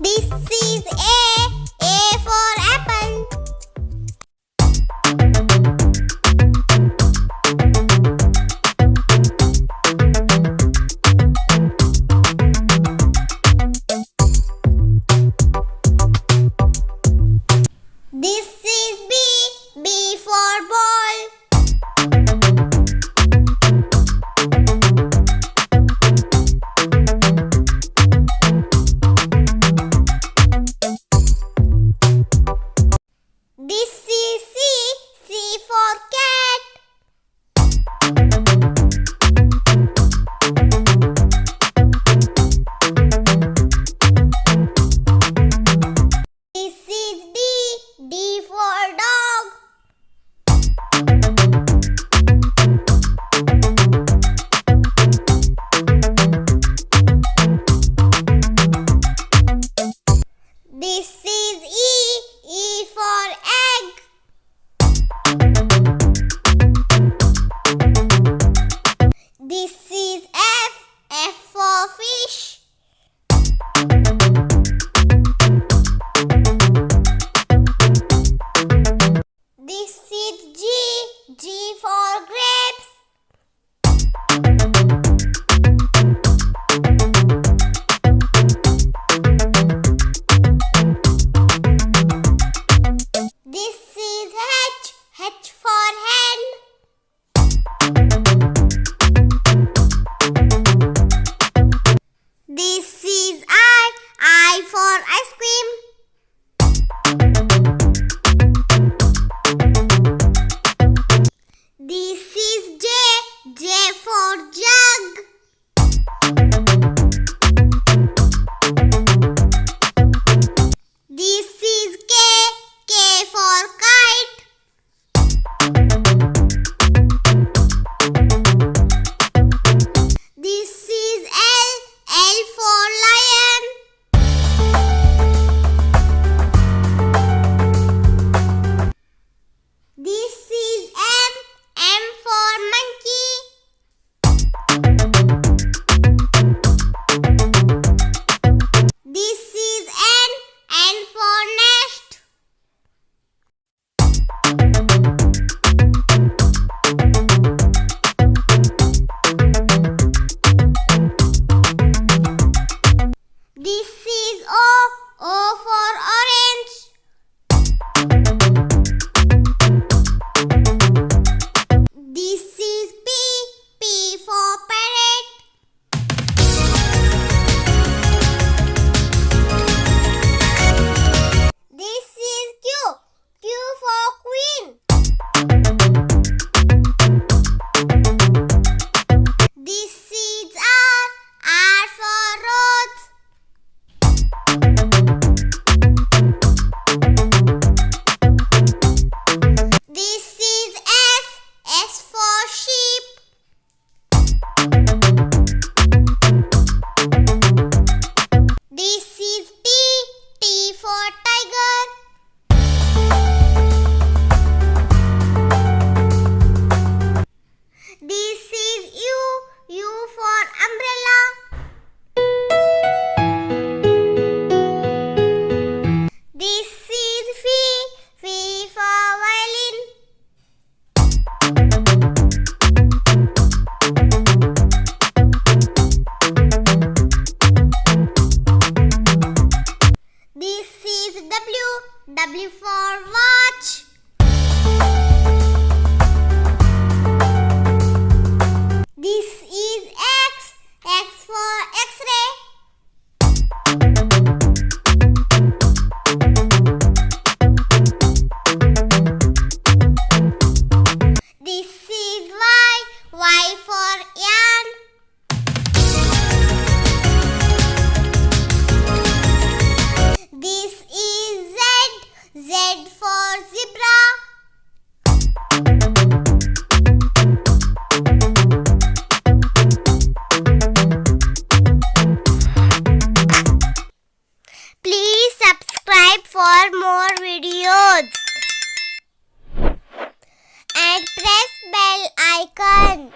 This is A for apple. This is B for ball. This is C for cat. This is D for dog. This is E for egg. This is F for fish. This is G for grapes. This is H for hen. This is I for ice cream. This is J for jug. This is K for kite. This is L for lion. This is M for monkey. This is N for nest. This is O for orange. This is P for parrot. This is Q for queen. This is R for rose. This is S for sheep. This is T for tiger. This is U for umbrella. This is V for violin. This is W for watch.